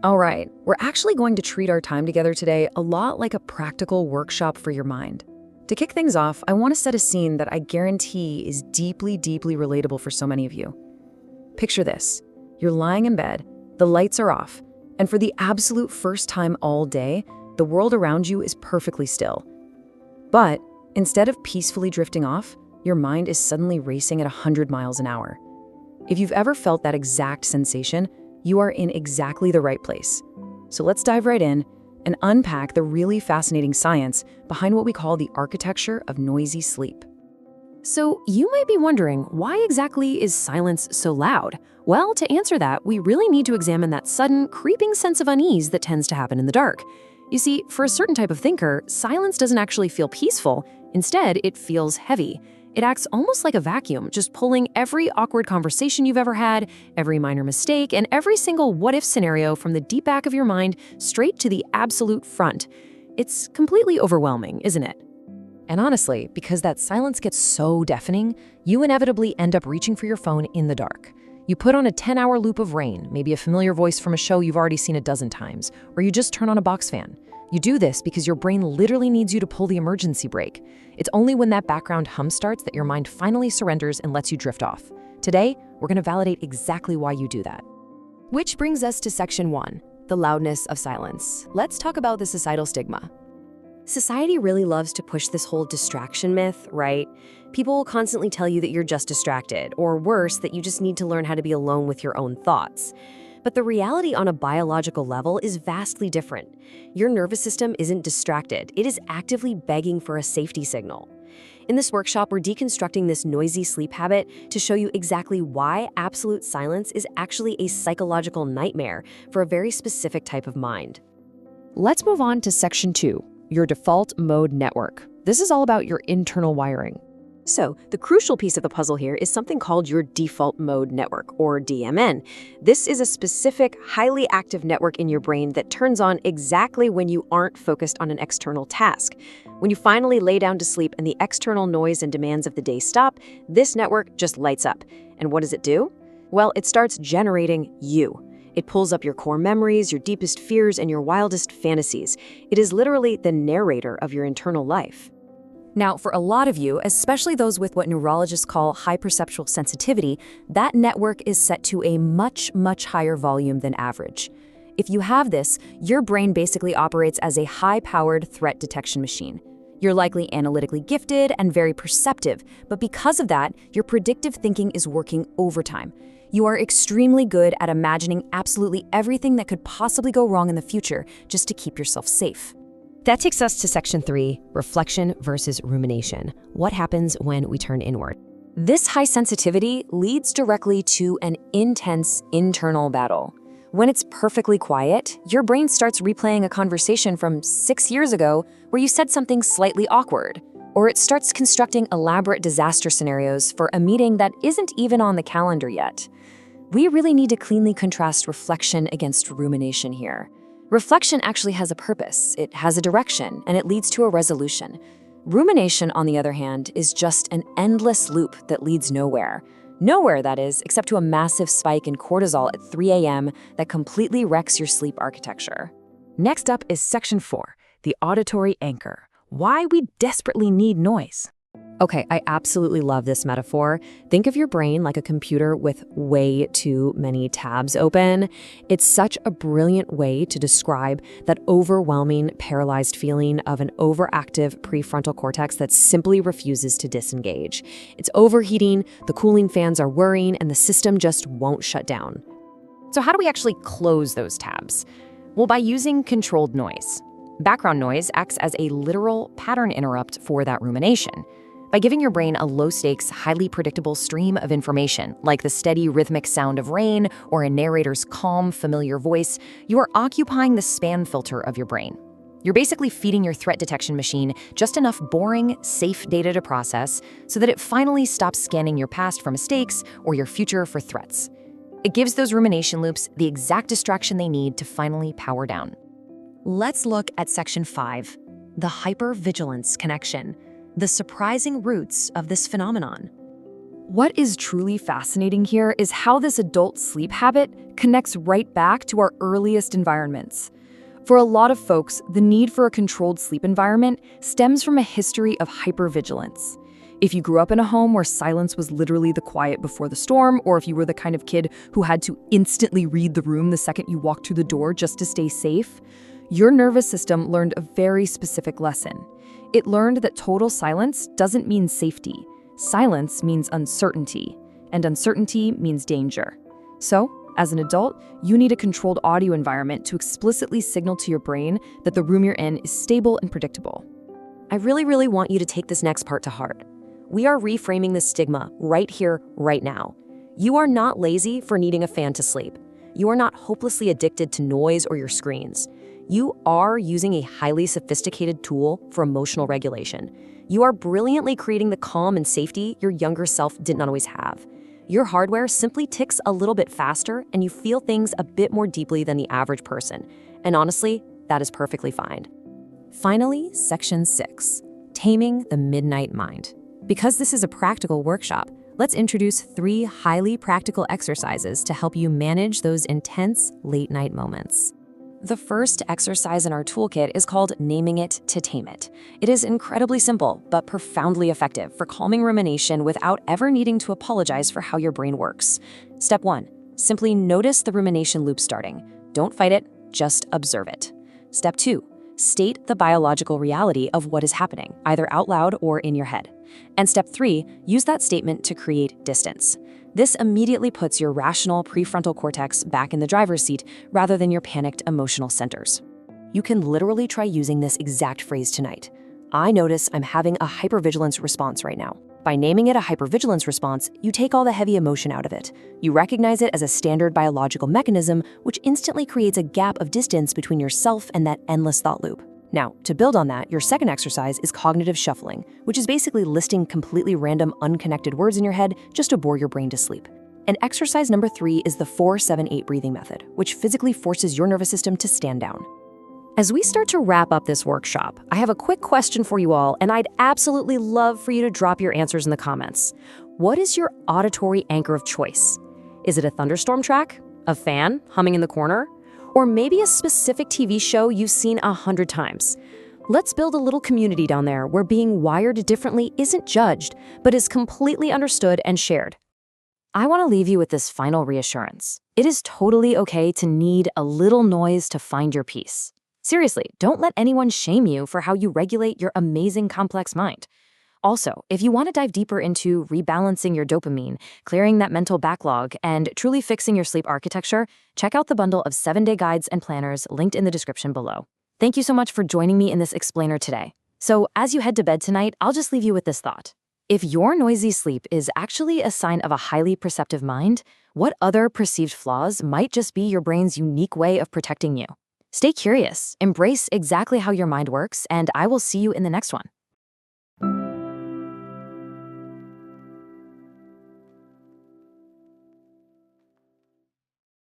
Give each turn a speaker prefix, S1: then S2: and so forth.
S1: All right, we're actually going to treat our time together today a lot like a practical workshop for your mind. To kick things off, I want to set a scene that I guarantee is deeply, deeply relatable for so many of you. Picture this. You're lying in bed, the lights are off, and for the absolute first time all day, the world around you is perfectly still. But instead of peacefully drifting off, your mind is suddenly racing at 100 miles an hour. If you've ever felt that exact sensation, you are in exactly the right place. So let's dive right in and unpack the really fascinating science behind what we call the architecture of noisy sleep. So you might be wondering, why exactly is silence so loud? Well, to answer that, we really need to examine that sudden, creeping sense of unease that tends to happen in the dark. You see, for a certain type of thinker, silence doesn't actually feel peaceful. Instead, it feels heavy. It acts almost like a vacuum, just pulling every awkward conversation you've ever had, every minor mistake, and every single what-if scenario from the deep back of your mind straight to the absolute front. It's completely overwhelming, isn't it? And honestly, because that silence gets so deafening, you inevitably end up reaching for your phone in the dark. You put on a 10-hour loop of Rain, maybe a familiar voice from a show you've already seen a dozen times, or you just turn on a box fan. You do this because your brain literally needs you to pull the emergency brake. It's only when that background hum starts that your mind finally surrenders and lets you drift off. Today, we're going to validate exactly why you do that. Which brings us to section 1, the loudness of silence. Let's talk about the societal stigma. Society really loves to push this whole distraction myth, right? People will constantly tell you that you're just distracted, or worse, that you just need to learn how to be alone with your own thoughts. But the reality on a biological level is vastly different. Your nervous system isn't distracted. It is actively begging for a safety signal. In this workshop, we're deconstructing this noisy sleep habit to show you exactly why absolute silence is actually a psychological nightmare for a very specific type of mind. Let's move on to section 2, your default mode network. This is all about your internal wiring. So, the crucial piece of the puzzle here is something called your default mode network, or DMN. This is a specific, highly active network in your brain that turns on exactly when you aren't focused on an external task. When you finally lay down to sleep and the external noise and demands of the day stop, this network just lights up. And what does it do? Well, it starts generating you. It pulls up your core memories, your deepest fears, and your wildest fantasies. It is literally the narrator of your internal life. Now, for a lot of you, especially those with what neurologists call high perceptual sensitivity, that network is set to a much, much higher volume than average. If you have this, your brain basically operates as a high-powered threat detection machine. You're likely analytically gifted and very perceptive, but because of that, your predictive thinking is working overtime. You are extremely good at imagining absolutely everything that could possibly go wrong in the future just to keep yourself safe. That takes us to section 3, reflection versus rumination. What happens when we turn inward? This high sensitivity leads directly to an intense internal battle. When it's perfectly quiet, your brain starts replaying a conversation from 6 years ago where you said something slightly awkward, or it starts constructing elaborate disaster scenarios for a meeting that isn't even on the calendar yet. We really need to cleanly contrast reflection against rumination here. Reflection actually has a purpose, it has a direction, and it leads to a resolution. Rumination, on the other hand, is just an endless loop that leads nowhere. Nowhere, that is, except to a massive spike in cortisol at 3 a.m. that completely wrecks your sleep architecture. Next up is section 4, the auditory anchor. Why we desperately need noise. Okay, I absolutely love this metaphor. Think of your brain like a computer with way too many tabs open. It's such a brilliant way to describe that overwhelming, paralyzed feeling of an overactive prefrontal cortex that simply refuses to disengage. It's overheating, the cooling fans are whirring, and the system just won't shut down. So how do we actually close those tabs? Well, by using controlled noise. Background noise acts as a literal pattern interrupt for that rumination. By giving your brain a low-stakes, highly predictable stream of information, like the steady rhythmic sound of rain or a narrator's calm, familiar voice, you are occupying the spam filter of your brain. You're basically feeding your threat detection machine just enough boring, safe data to process so that it finally stops scanning your past for mistakes or your future for threats. It gives those rumination loops the exact distraction they need to finally power down. Let's look at section 5, the hypervigilance connection. The surprising roots of this phenomenon.
S2: What is truly fascinating here is how this adult sleep habit connects right back to our earliest environments. For a lot of folks, the need for a controlled sleep environment stems from a history of hypervigilance. If you grew up in a home where silence was literally the quiet before the storm, or if you were the kind of kid who had to instantly read the room the second you walked through the door just to stay safe, your nervous system learned a very specific lesson. It learned that total silence doesn't mean safety. Silence means uncertainty, and uncertainty means danger. So, as an adult, you need a controlled audio environment to explicitly signal to your brain that the room you're in is stable and predictable.
S1: I really want you to take this next part to heart. We are reframing the stigma right here, right now. You are not lazy for needing a fan to sleep. You are not hopelessly addicted to noise or your screens. You are using a highly sophisticated tool for emotional regulation. You are brilliantly creating the calm and safety your younger self didn't always have. Your hardware simply ticks a little bit faster and you feel things a bit more deeply than the average person. And honestly, that is perfectly fine. Finally, Section 6, Taming the Midnight Mind. Because this is a practical workshop, let's introduce 3 highly practical exercises to help you manage those intense late-night moments. The first exercise in our toolkit is called Naming It to Tame It. It is incredibly simple, but profoundly effective for calming rumination without ever needing to apologize for how your brain works. Step 1, simply notice the rumination loop starting. Don't fight it, just observe it. Step 2, state the biological reality of what is happening, either out loud or in your head. And step 3, use that statement to create distance. This immediately puts your rational prefrontal cortex back in the driver's seat rather than your panicked emotional centers. You can literally try using this exact phrase tonight. I notice I'm having a hypervigilance response right now. By naming it a hypervigilance response, you take all the heavy emotion out of it. You recognize it as a standard biological mechanism, which instantly creates a gap of distance between yourself and that endless thought loop. Now, to build on that, your second exercise is cognitive shuffling, which is basically listing completely random, unconnected words in your head just to bore your brain to sleep. And exercise number 3 is the 4-7-8 breathing method, which physically forces your nervous system to stand down. As we start to wrap up this workshop, I have a quick question for you all, and I'd absolutely love for you to drop your answers in the comments. What is your auditory anchor of choice? Is it a thunderstorm track? A fan humming in the corner? Or maybe a specific TV show you've seen 100 times? Let's build a little community down there where being wired differently isn't judged, but is completely understood and shared. I want to leave you with this final reassurance. It is totally okay to need a little noise to find your peace. Seriously, don't let anyone shame you for how you regulate your amazing complex mind. Also, if you want to dive deeper into rebalancing your dopamine, clearing that mental backlog, and truly fixing your sleep architecture, check out the bundle of 7-day guides and planners linked in the description below. Thank you so much for joining me in this explainer today. So as you head to bed tonight, I'll just leave you with this thought. If your noisy sleep is actually a sign of a highly perceptive mind, what other perceived flaws might just be your brain's unique way of protecting you? Stay curious, embrace exactly how your mind works, and I will see you in the next one.